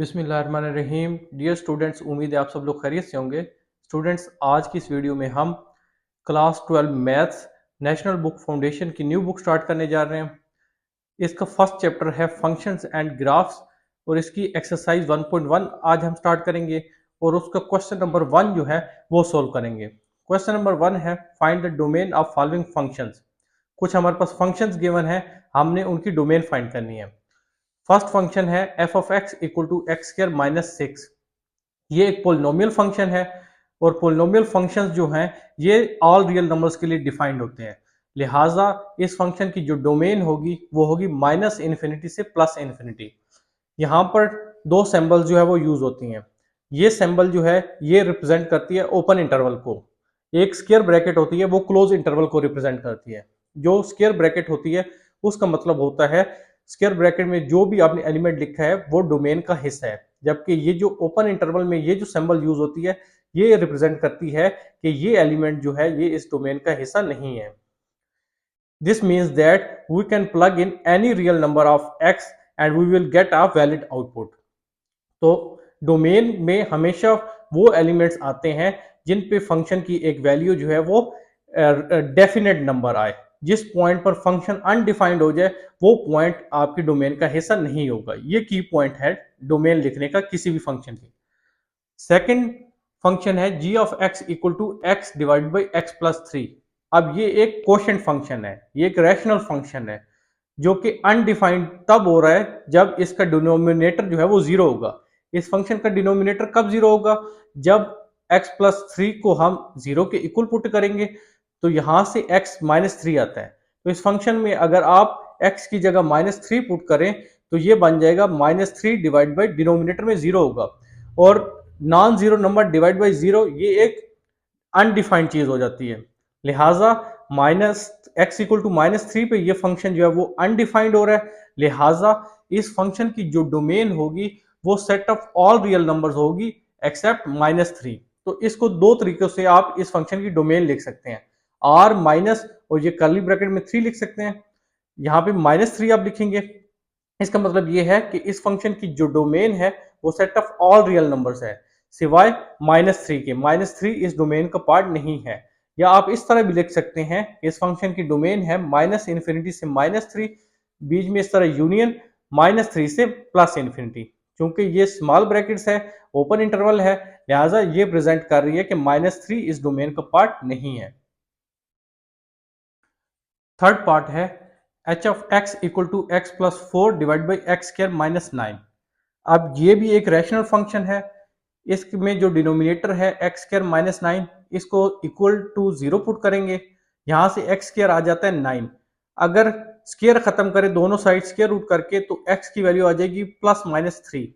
बिस्मिल्लाहिर्रहमानिर्रहीम। Dear students, उम्मीद है आप सब लोग खैरियत से होंगे। स्टूडेंट्स, आज की इस वीडियो में हम class 12 maths national book foundation की न्यू बुक स्टार्ट करने जा रहे हैं। इसका फर्स्ट चैप्टर है फंक्शंस एंड ग्राफ्स और इसकी एक्सरसाइज 1.1 आज हम स्टार्ट करेंगे और उसका क्वेश्चन नंबर 1 जो है वो सोल्व करेंगे। क्वेश्चन नंबर 1 है find the domain of following functions. कुछ हमारे पास फंक्शंस गिवन है, हमने उनकी डोमेन फाइंड करनी है। फर्स्ट फंक्शन है f of x equal to x square minus 6। ये एक पोलिनोमियल फंक्शन है और पोलिनोमियल फंक्शंस जो हैं ये ऑल रियल नंबर्स के लिए डिफाइंड होते हैं। लिहाजा इस फंक्शन की जो डोमेन होगी वो होगी माइनस इन्फिनिटी से प्लस इन्फिनिटी। यहाँ पर दो सिंबल्स जो है वो यूज होती हैं। ये सिंबल जो है ये रिप्रेजेंट करती है ओपन इंटरवल को। एक स्क्वायर ब्रैकेट होती है वो क्लोज इंटरवल को रिप्रेजेंट करती है। जो स्क्वायर ब्रैकेट होती है उसका मतलब होता है स्क्वायर ब्रैकेट में जो भी आपने एलिमेंट लिखा है वो डोमेन का हिस्सा है, जबकि ये जो ओपन इंटरवल में ये जो सिंबल यूज होती है ये रिप्रेजेंट करती है कि ये एलिमेंट जो है ये इस डोमेन का हिस्सा नहीं है। This means that we can plug in any real number of x and we will get a valid output. तो डोमेन में हमेशा वो एलिमेंट्स आते हैं जिन पे फंक्शन की एक वैल्यू जो है वो डेफिनेट नंबर आए। जिस पॉइंट पर फंक्शन अनडिफाइंड हो जाए वो पॉइंट आपकी डोमेन का हिस्सा नहीं होगा। ये की पॉइंट है डोमेन लिखने का किसी भी फंक्शन की। सेकंड फंक्शन है G of x equal to x divide by x plus 3। अब ये एक कोशेंट फंक्शन है, ये एक रैशनल फंक्शन है जो कि अनडिफाइंड तब हो रहा है जब इसका डिनोमिनेटर जो है वो जीरो होगा। इस फंक्शन का डिनोमिनेटर कब जीरो होगा? जब x प्लस 3 को हम जीरो के इक्वल पुट करेंगे तो यहां से x माइनस 3 आता है। तो इस फंक्शन में अगर आप x की जगह माइनस 3 पुट करें तो ये बन जाएगा माइनस 3 डिवाइड बाई डिनोमिनेटर में जीरो होगा। और non zero number divide by zero ये एक अनडिफाइंड चीज हो जाती है। लिहाजा minus x equal to minus 3 पे ये फंक्शन जो है वो अनडिफाइंड हो रहा है। लिहाजा इस फंक्शन की जो डोमेन होगी वो set of all real numbers होगी एक्सेप्ट माइनस 3। तो इसको दो तरीकों से आप इस फंक्शन की डोमेन लिख सकते हैं। आर माइनस और ये कर्ली ब्रैकेट में 3 लिख सकते हैं। यहाँ पे माइनस 3 आप लिखेंगे। इसका मतलब ये है कि इस फंक्शन की जो डोमेन है वो set of all real numbers है सिवाय माइनस 3 के। माइनस 3 इस डोमेन का पार्ट नहीं है। या आप इस तरह भी लिख सकते हैं इस फंक्शन की डोमेन है माइनस इन्फिनिटी से माइनस 3, बीच में इस तरह यूनियन माइनस 3 से प्लस इन्फिनिटी। क्योंकि ये स्मॉल ब्रैकेट्स है, ओपन इंटरवल है, लिहाजा ये प्रेजेंट कर रही है कि माइनस 3 इस डोमेन का पार्ट नहीं है। थर्ड पार्ट है h of x equal to x plus 4 divide by x square minus 9। अब ये भी एक रैशनल फंक्शन है। इसमें जो डिनोमिनेटर है एक्स स्क्र माइनस 9 इसको इक्वल टू 0 पुट करेंगे। यहां से एक्स स्क्र आ जाता है 9। अगर स्क्र खत्म करें दोनों साइड स्क्र रूट करके तो एक्स की वैल्यू आ जाएगी प्लस माइनस 3।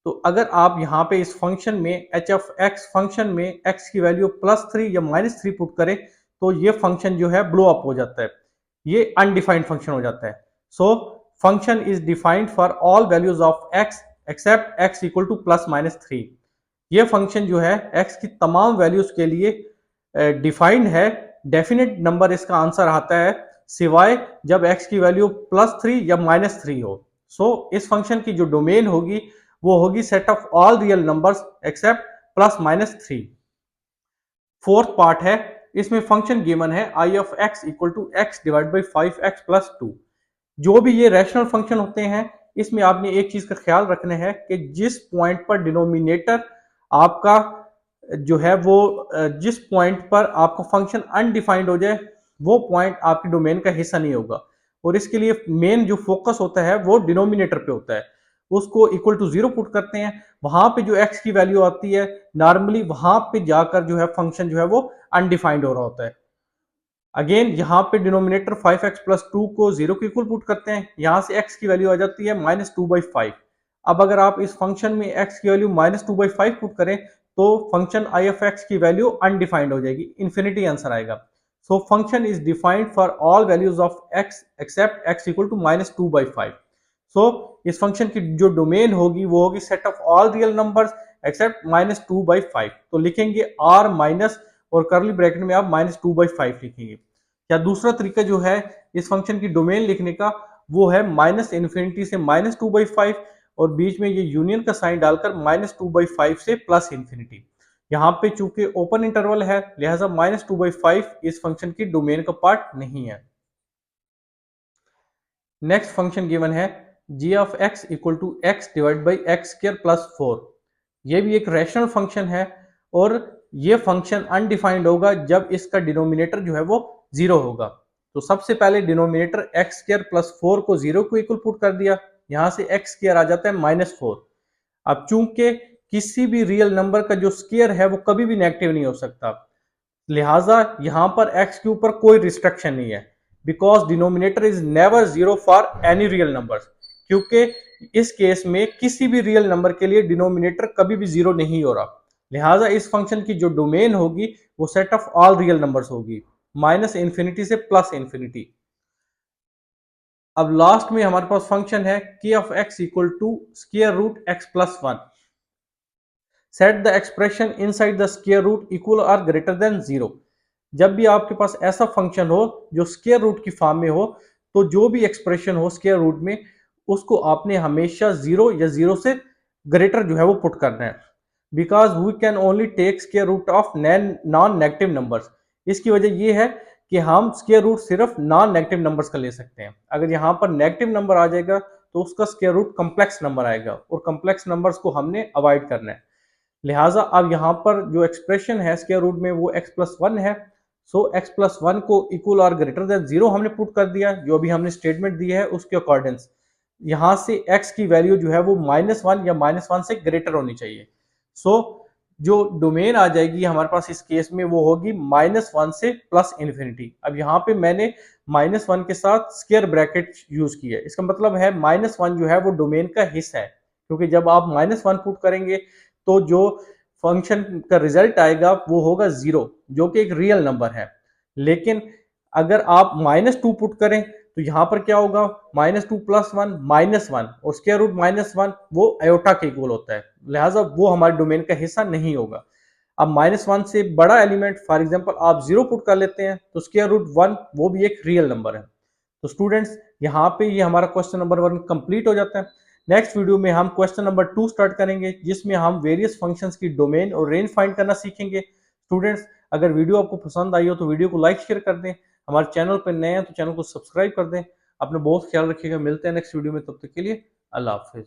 तो अगर आप यहाँ पे इस फंक्शन में एच ऑफ एक्स फंक्शन में एक्स की वैल्यू प्लस 3 या माइनस 3 पुट करें तो ये फंक्शन जो है ब्लो अप हो जाता है, ये अनडिफाइंड फंक्शन हो जाता है। So function is defined for all values of x except x equal to plus minus 3। ये फंक्शन जो है एक्स की तमाम वैल्यूज के लिए डिफाइंड है। डेफिनेट नंबर इसका आंसर आता है सिवाय जब एक्स की वैल्यू प्लस 3 या माइनस 3 हो। सो इस फंक्शन की जो डोमेन होगी वो होगी set of all real numbers except plus minus 3। Fourth part है, इसमें फंक्शन गिवन है I of x equal to x divide by 5x plus 2। जो भी ये रैशनल फंक्शन होते हैं इसमें आपने एक चीज का ख्याल रखना है कि जिस पॉइंट पर डिनोमिनेटर आपका जो है वो जिस पॉइंट पर आपका फंक्शन अनडिफाइंड हो जाए वो पॉइंट आपकी डोमेन का हिस्सा नहीं होगा। और इसके लिए मेन जो फोकस होता है वो डिनोमिनेटर पे होता है। उसको इक्वल टू 0 पुट करते हैं, वहां पे जो x की वैल्यू आती है नॉर्मली वहां पे जाकर जो है फंक्शन जो है वो अनडिफाइंड हो रहा होता है। अगेन यहाँ पे डिनोमिनेटर 5x प्लस 2 को 0 के इक्वल पुट करते हैं, यहां से x की वैल्यू आ जाती है माइनस 2/5। अब अगर आप इस फंक्शन में x की वैल्यू माइनस 2/5 पुट करें तो फंक्शन आई ऑफ एक्स की वैल्यू अनडिफाइंड हो जाएगी, इन्फिनिटी आंसर आएगा। So function is defined for all values of x except x equal to minus 2/5। So इस फंक्शन की जो डोमेन होगी वो होगी set of all real numbers except minus 2/5। तो लिखेंगे r माइनस और करली ब्रैकेट में आप माइनस 2/5 लिखेंगे। या दूसरा तरीका जो है इस फंक्शन की डोमेन लिखने का वो है माइनस इन्फिनिटी से माइनस 2/5 और बीच में ये यूनियन का साइन डालकर -2/5 से प्लस इन्फिनिटी। यहाँ पे चूंकि ओपन इंटरवल है लिहाजा -2/5 इस फंक्शन की डोमेन का पार्ट नहीं है। नेक्स्ट फंक्शन गिवन है g of x equal to x divide by x square plus 4। ये भी एक रैशनल फंक्शन है और ये फंक्शन अनडिफाइंड होगा जब इसका डिनोमिनेटर जो है वो जीरो होगा। तो सबसे पहले डिनोमिनेटर एक्स स्क्र प्लस 4 को जीरो को इक्वल पुट कर दिया, यहां से एक्स स्क्र आ जाता है -4। अब चूंकि किसी भी रियल नंबर का जो स्क्वायर है वो कभी भी नेगेटिव नहीं हो सकता, लिहाजा यहां पर x के ऊपर कोई रिस्ट्रिक्शन नहीं है, because denominator is never zero for any real number. क्योंकि इस केस में किसी भी रियल नंबर के लिए डिनोमिनेटर कभी भी जीरो नहीं हो रहा, लिहाजा इस फंक्शन की जो डोमेन होगी वो set of all real numbers होगी, माइनस इन्फिनिटी से प्लस इन्फिनिटी। अब लास्ट में हमारे पास फंक्शन है k of x equal to square root x plus 1। Set the expression inside the square root equal और ग्रेटर देन जीरो। जब भी आपके पास ऐसा फंक्शन हो जो स्क्वायर रूट की फॉर्म में हो, तो जो भी एक्सप्रेशन हो स्क्वायर रूट में उसको आपने हमेशा जीरो या जीरो से ग्रेटर जो है वो पुट करना है, because we can only take square root of non negative numbers. इसकी वजह ये है कि हम स्क्वायर रूट सिर्फ नॉन नेगेटिव नंबर्स का ले सकते हैं। अगर यहाँ पर नेगेटिव नंबर आ जाएगा तो उसका स्क्वायर रूट कम्प्लेक्स नंबर आएगा और कम्प्लेक्स नंबर्स को हमने अवॉइड करना है। लिहाजा अब यहाँ पर जो एक्सप्रेशन है स्क्वायर रूट में वो x प्लस 1 है। सो x प्लस 1 को इक्वल और ग्रेटर देन जीरो हमने पुट कर दिया, जो भी हमने स्टेटमेंट दी है उसके अकॉर्डिंग यहाँ से x की वैल्यू जो है वो -1 या -1 से ग्रेटर होनी चाहिए। सो जो डोमेन आ जाएगी हमारे पास इस केस में वो होगी -1 से प्लस इन्फिनिटी। अब यहाँ पे मैंने -1 के साथ स्क्वायर ब्रैकेट यूज किया है, इसका मतलब है -1 जो है वो डोमेन का हिस्सा है, क्योंकि जब आप -1 पुट करेंगे तो जो फंक्शन का रिजल्ट आएगा वो होगा जीरो, जो कि एक रियल नंबर है। लेकिन अगर आप -2 पुट करें तो यहां पर क्या होगा, -2 प्लस 1 -1 और स्क्वायर रूट -1 वो आयोटा के इक्वल होता है, लिहाजा वो हमारे डोमेन का हिस्सा नहीं होगा। अब -1 से बड़ा एलिमेंट फॉर एग्जांपल आप 0 पुट कर लेते हैं तो स्क्वायर रूट 1 वो भी एक रियल नंबर है। तो स्टूडेंट्स यहाँ पे ये हमारा क्वेश्चन नंबर 1 कंप्लीट हो जाता है। नेक्स्ट वीडियो में हम क्वेश्चन नंबर 2 स्टार्ट करेंगे, जिसमें हम वेरियस फंक्शंस की डोमेन और रेंज फाइंड करना सीखेंगे। स्टूडेंट्स अगर वीडियो आपको पसंद आई हो तो वीडियो को लाइक शेयर कर दें, हमारे चैनल पर नए हैं तो चैनल को सब्सक्राइब कर दें। अपना बहुत ख्याल रखिएगा, मिलते हैं नेक्स्ट वीडियो में, तब तक के लिए अल्लाह हाफिज।